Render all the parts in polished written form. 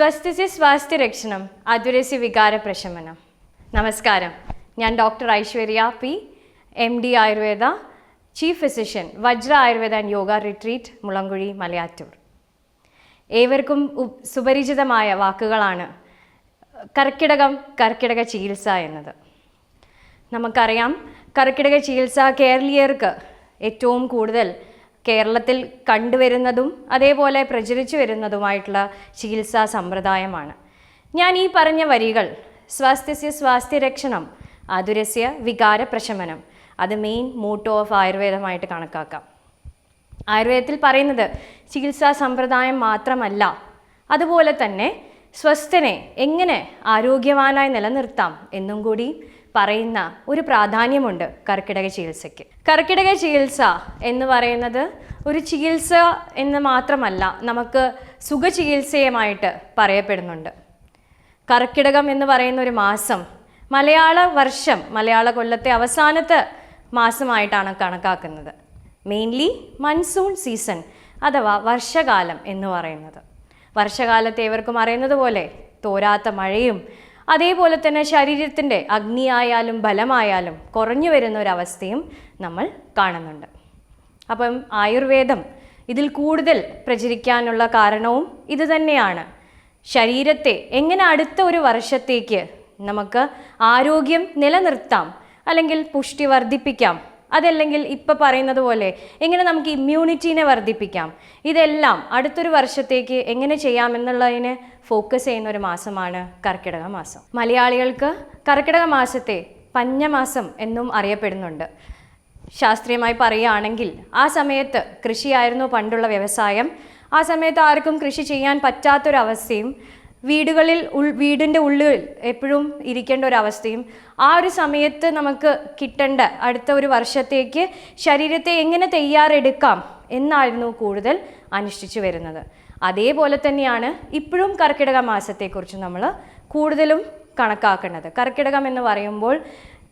സ്വസ്തിസ്യ സ്വാസ്ഥ്യരക്ഷണം അതുരസ്യ വികാരപ്രശമനം. നമസ്കാരം, ഞാൻ doctor Aishwarya P, MD Ayurveda, chief physician, Vajra Ayurveda and yoga retreat, Mulankuzhi, Malayattoor. ഏവർക്കും സുപരിചിതമായ വാക്കുകളാണ് കർക്കിടകം, കർക്കിടക ചികിത്സ എന്നത്. നമുക്കറിയാം, കർക്കിടക ചികിത്സ കേരളീയർക്ക് ഏറ്റവും കൂടുതൽ കേരളത്തിൽ കണ്ടുവരുന്നതും അതേപോലെ പ്രചരിച്ചു വരുന്നതുമായിട്ടുള്ള ചികിത്സാ സമ്പ്രദായമാണ്. ഞാൻ ഈ പറഞ്ഞ വരികൾ സ്വാസ്ഥ്യസ്യ സ്വാസ്ഥ്യരക്ഷണം അതുരസ്യ വികാരപ്രശമനം, അത് മെയിൻ മോട്ടോ ഓഫ് ആയുർവേദമായിട്ട് കണക്കാക്കാം. ആയുർവേദത്തിൽ പറയുന്നത് ചികിത്സാ സമ്പ്രദായം മാത്രമല്ല, അതുപോലെ തന്നെ സ്വസ്ഥനെ എങ്ങനെ ആരോഗ്യവാനായി നിലനിർത്താം എന്നും കൂടി പറയുന്ന ഒരു പ്രാധാന്യമുണ്ട് കർക്കിടക ചികിത്സയ്ക്ക്. കർക്കിടക ചികിത്സ എന്ന് പറയുന്നത് ഒരു ചികിത്സ എന്ന് മാത്രമല്ല, നമുക്ക് സുഖചികിത്സയുമായിട്ട് പറയപ്പെടുന്നുണ്ട്. കർക്കിടകം എന്ന് പറയുന്ന ഒരു മാസം മലയാള വർഷം, മലയാള കൊല്ലത്തെ അവസാനത്തെ മാസമായിട്ടാണ് കണക്കാക്കുന്നത്. മെയിൻലി മൺസൂൺ സീസൺ അഥവാ വർഷകാലം എന്ന് പറയുന്നത്. വർഷകാലത്തെ ഏവർക്കും അറിയുന്നത് പോലെ തോരാത്ത മഴയും അതേപോലെ തന്നെ ശരീരത്തിൻ്റെ അഗ്നിയായാലും ബലമായാലും കുറഞ്ഞു വരുന്ന ഒരവസ്ഥയും നമ്മൾ കാണുന്നുണ്ട്. അപ്പം ആയുർവേദം ഇതിൽ കൂടുതൽ പ്രചരിക്കാനുള്ള കാരണവും ഇത് തന്നെയാണ്. ശരീരത്തെ എങ്ങനെ അടുത്ത ഒരു വർഷത്തേക്ക് നമുക്ക് ആരോഗ്യം നിലനിർത്താം, അല്ലെങ്കിൽ പുഷ്ടി വർദ്ധിപ്പിക്കാം, അതല്ലെങ്കിൽ ഇപ്പം പറയുന്നത് പോലെ എങ്ങനെ നമുക്ക് ഇമ്മ്യൂണിറ്റീനെ വർദ്ധിപ്പിക്കാം, ഇതെല്ലാം അടുത്തൊരു വർഷത്തേക്ക് എങ്ങനെ ചെയ്യാമെന്നുള്ളതിന് ഫോക്കസ് ചെയ്യുന്ന ഒരു മാസമാണ് കർക്കിടക മാസം. മലയാളികൾക്ക് കർക്കിടക മാസത്തെ പഞ്ഞമാസം എന്നും അറിയപ്പെടുന്നുണ്ട്. ശാസ്ത്രീയമായി പറയുകയാണെങ്കിൽ ആ സമയത്ത് കൃഷിയായിരുന്നു പണ്ടുള്ള വ്യവസായം. ആ സമയത്ത് ആർക്കും കൃഷി ചെയ്യാൻ പറ്റാത്തൊരവസ്ഥയും വീടിൻ്റെ ഉള്ളിൽ എപ്പോഴും ഇരിക്കേണ്ട ഒരവസ്ഥയും, ആ ഒരു സമയത്ത് നമുക്ക് കിട്ടേണ്ട അടുത്ത ഒരു വർഷത്തേക്ക് ശരീരത്തെ എങ്ങനെ തയ്യാറെടുക്കാം എന്നായിരുന്നു കൂടുതൽ അനുഷ്ഠിച്ചു വരുന്നത്. അതേപോലെ തന്നെയാണ് ഇപ്പോഴും കർക്കിടക മാസത്തെക്കുറിച്ച് നമ്മൾ കൂടുതലും കണക്കാക്കുന്നത്. കർക്കിടകം എന്ന് പറയുമ്പോൾ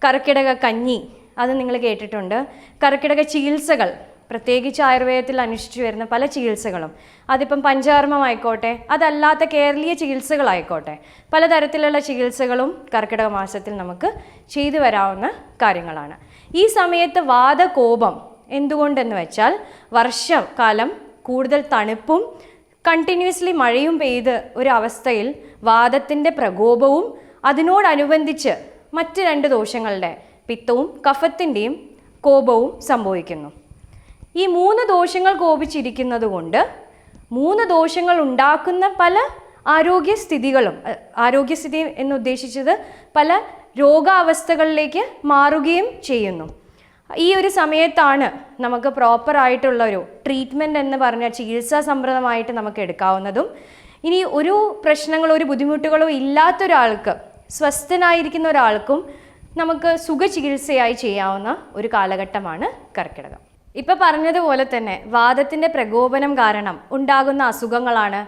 കർക്കിടക കഞ്ഞി, അത് നിങ്ങൾ കേട്ടിട്ടുണ്ട്. കർക്കിടക ചികിത്സകൾ, പ്രത്യേകിച്ച് ആയുർവേദത്തിൽ അനുഷ്ഠിച്ചു വരുന്ന പല ചികിത്സകളും, അതിപ്പം പഞ്ചകർമ്മമായിക്കോട്ടെ, അതല്ലാത്ത കേരളീയ ചികിത്സകളായിക്കോട്ടെ, പലതരത്തിലുള്ള ചികിത്സകളും കർക്കിടക മാസത്തിൽ നമുക്ക് ചെയ്തു വരാവുന്ന കാര്യങ്ങളാണ്. ഈ സമയത്ത് വാതകോപം എന്തുകൊണ്ടെന്ന് വെച്ചാൽ, വർഷകാലം കൂടുതൽ തണുപ്പും കണ്ടിന്യൂസ്ലി മഴയും പെയ്ത് ഒരു അവസ്ഥയിൽ വാതത്തിൻ്റെ പ്രകോപവും അതിനോടനുബന്ധിച്ച് മറ്റ് രണ്ട് ദോഷങ്ങളുടെ പിത്തവും കഫത്തിൻ്റെയും കോപവും സംഭവിക്കുന്നു. ഈ മൂന്ന് ദോഷങ്ങൾ കോപിച്ചിരിക്കുന്നത് കൊണ്ട് മൂന്ന് ദോഷങ്ങൾ ഉണ്ടാക്കുന്ന പല ആരോഗ്യസ്ഥിതി എന്നുദ്ദേശിച്ചത് പല രോഗാവസ്ഥകളിലേക്ക് മാറുകയും ചെയ്യുന്നു. ഈ ഒരു സമയത്താണ് നമുക്ക് പ്രോപ്പറായിട്ടുള്ളൊരു ട്രീറ്റ്മെൻറ്റ് എന്ന് പറഞ്ഞ ചികിത്സാ സമ്പ്രദമായിട്ട് നമുക്ക് എടുക്കാവുന്നതും. ഇനി ഒരു പ്രശ്നങ്ങളോ ഒരു ബുദ്ധിമുട്ടുകളോ ഇല്ലാത്തൊരാൾക്ക്, സ്വസ്ഥനായിരിക്കുന്ന ഒരാൾക്കും നമുക്ക് സുഖചികിത്സയായി ചെയ്യാവുന്ന ഒരു കാലഘട്ടമാണ് കർക്കിടകം. ഇപ്പം പറഞ്ഞതുപോലെ തന്നെ വാതത്തിൻ്റെ പ്രകോപനം കാരണം ഉണ്ടാകുന്ന അസുഖങ്ങളാണ്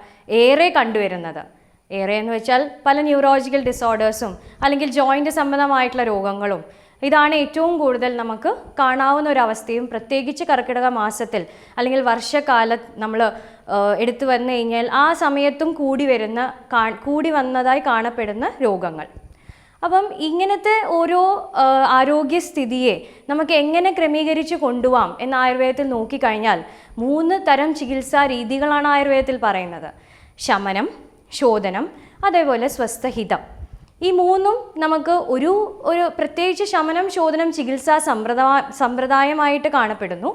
ഏറെ കണ്ടുവരുന്നത്. ഏറെ എന്ന് വെച്ചാൽ പല ന്യൂറോളജിക്കൽ ഡിസോർഡേഴ്സും അല്ലെങ്കിൽ ജോയിൻ്റ് സംബന്ധമായിട്ടുള്ള രോഗങ്ങളും, ഇതാണ് ഏറ്റവും കൂടുതൽ നമുക്ക് കാണാവുന്ന ഒരവസ്ഥയും. പ്രത്യേകിച്ച് കർക്കിടക മാസത്തിൽ അല്ലെങ്കിൽ വർഷകാലം നമ്മൾ എടുത്തു വന്നു കഴിഞ്ഞാൽ ആ സമയത്തും കൂടി വന്നതായി കാണപ്പെടുന്ന രോഗങ്ങൾ. അപ്പം ഇങ്ങനത്തെ ഓരോ ആരോഗ്യസ്ഥിതിയെ നമുക്ക് എങ്ങനെ ക്രമീകരിച്ച് കൊണ്ടുപോകാം എന്ന് ആയുർവേദത്തിൽ നോക്കിക്കഴിഞ്ഞാൽ 3 തരം ചികിത്സാ രീതികളാണ് ആയുർവേദത്തിൽ പറയുന്നത്. ശമനം, ശോധനം, അതേപോലെ സ്വസ്ഥഹിതം. ഈ മൂന്നും നമുക്ക് ഒരു പ്രത്യേകിച്ച് ശമനം, ശോധനം ചികിത്സാ സമ്പ്രദായമായിട്ട് കാണപ്പെടുന്നു,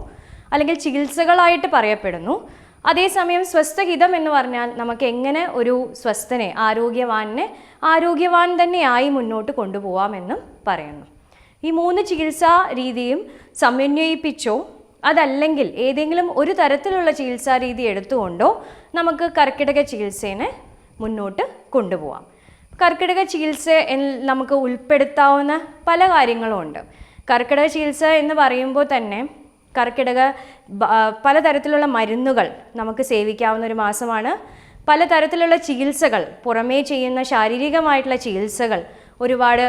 അല്ലെങ്കിൽ ചികിത്സകളായിട്ട് പറയപ്പെടുന്നു. അതേസമയം സ്വസ്ഥഹിതം എന്ന് പറഞ്ഞാൽ നമുക്ക് എങ്ങനെ ഒരു സ്വസ്ഥനെ, ആരോഗ്യവാൻ തന്നെയായി മുന്നോട്ട് കൊണ്ടുപോകാമെന്നും പറയുന്നു. ഈ 3 ചികിത്സാ രീതിയും സമന്വയിപ്പിച്ചോ അതല്ലെങ്കിൽ ഏതെങ്കിലും ഒരു തരത്തിലുള്ള ചികിത്സാ രീതി എടുത്തുകൊണ്ടോ നമുക്ക് കർക്കിടക ചികിത്സേനെ മുന്നോട്ട് കൊണ്ടുപോകാം. കർക്കിടക ചികിത്സ നമുക്ക് ഉൾപ്പെടുത്താവുന്ന പല കാര്യങ്ങളും ഉണ്ട്. കർക്കിടക ചികിത്സ എന്ന് പറയുമ്പോൾ തന്നെ പലതരത്തിലുള്ള മരുന്നുകൾ നമുക്ക് സേവിക്കാവുന്ന ഒരു മാസമാണ്. പലതരത്തിലുള്ള ചികിത്സകൾ, പുറമേ ചെയ്യുന്ന ശാരീരികമായിട്ടുള്ള ചികിത്സകൾ ഒരുപാട്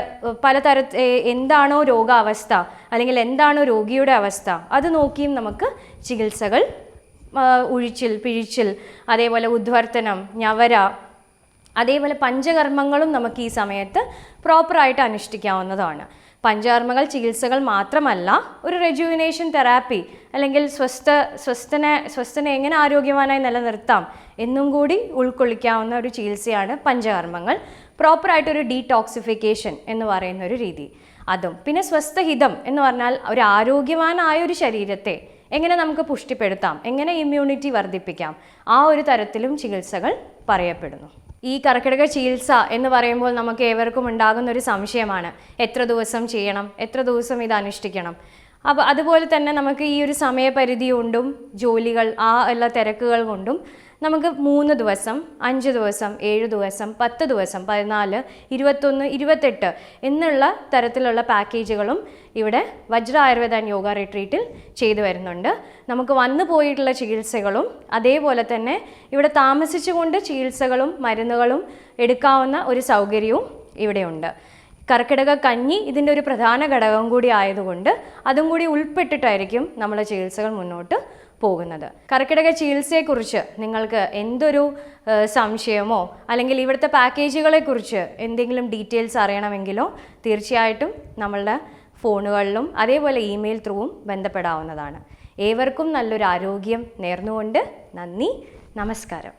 എന്താണോ രോഗാവസ്ഥ അല്ലെങ്കിൽ എന്താണോ രോഗിയുടെ അവസ്ഥ അത് നോക്കിയും നമുക്ക് ചികിത്സകൾ ഉഴിച്ചിൽ, പിഴിച്ചിൽ, അതേപോലെ ഉദ്വർത്തനം, ഞവര, അതേപോലെ പഞ്ചകർമ്മങ്ങളും നമുക്ക് ഈ സമയത്ത് പ്രോപ്പറായിട്ട് അനുഷ്ഠിക്കാവുന്നതാണ്. പഞ്ചകർമ്മകൾ ചികിത്സകൾ മാത്രമല്ല, ഒരു റെജുവിനേഷൻ തെറാപ്പി അല്ലെങ്കിൽ സ്വസ്ഥനെ എങ്ങനെ ആരോഗ്യവാനായി നിലനിർത്താം എന്നും കൂടി ഉൾക്കൊള്ളിക്കാവുന്ന ഒരു ചികിത്സയാണ് പഞ്ചകർമ്മങ്ങൾ. പ്രോപ്പറായിട്ടൊരു ഡീടോക്സിഫിക്കേഷൻ എന്ന് പറയുന്ന ഒരു രീതി അതും. പിന്നെ സ്വസ്ഥഹിതം എന്ന് പറഞ്ഞാൽ ഒരു ആരോഗ്യവാനായ ഒരു ശരീരത്തെ എങ്ങനെ നമുക്ക് പുഷ്ടിപ്പെടുത്താം, എങ്ങനെ ഇമ്മ്യൂണിറ്റി വർദ്ധിപ്പിക്കാം, ആ ഒരു തരത്തിലും ചികിത്സകൾ പറയപ്പെടുന്നു. ഈ കർക്കിടക ചികിത്സ എന്ന് പറയുമ്പോൾ നമുക്ക് ഏവർക്കും ഉണ്ടാകുന്ന ഒരു സംശയമാണ്, എത്ര ദിവസം ചെയ്യണം, എത്ര ദിവസം ഇത് അനുഷ്ഠിക്കണം. അപ്പോൾ അതുപോലെ തന്നെ നമുക്ക് ഈ ഒരു സമയപരിധി കൊണ്ടും ജോലികൾ ആ എല്ലാ തിരക്കുകൾ കൊണ്ടും നമുക്ക് 3 ദിവസം, 5 ദിവസം, 7 ദിവസം, 10 ദിവസം, 14, 21, 28 എന്നുള്ള തരത്തിലുള്ള പാക്കേജുകളും ഇവിടെ വജ്ര ആയുർവേദ ആൻഡ് യോഗ റിട്രീറ്റിൽ ചെയ്തു വരുന്നുണ്ട്. നമുക്ക് വന്നു പോയിട്ടുള്ള ചികിത്സകളും അതേപോലെ തന്നെ ഇവിടെ താമസിച്ചുകൊണ്ട് ചികിത്സകളും മരുന്നുകളും എടുക്കാവുന്ന ഒരു സൗകര്യവും ഇവിടെയുണ്ട്. കർക്കിടക കഞ്ഞി ഇതിൻ്റെ ഒരു പ്രധാന ഘടകം കൂടി ആയതുകൊണ്ട് അതും കൂടി ഉൾപ്പെട്ടിട്ടായിരിക്കും നമ്മൾ ചികിത്സകൾ മുന്നോട്ട് പോകുന്നത്. കർക്കിടക ചികിത്സയെക്കുറിച്ച് നിങ്ങൾക്ക് എന്തൊരു സംശയമോ അല്ലെങ്കിൽ ഇവിടുത്തെ പാക്കേജുകളെക്കുറിച്ച് എന്തെങ്കിലും ഡീറ്റെയിൽസ് അറിയണമെങ്കിലോ തീർച്ചയായിട്ടും നമ്മളുടെ ഫോണുകളിലും അതേപോലെ ഇമെയിൽ ത്രൂവും ബന്ധപ്പെടാവുന്നതാണ്. ഏവർക്കും നല്ലൊരു ആരോഗ്യം നേർന്നുകൊണ്ട് നന്ദി, നമസ്കാരം.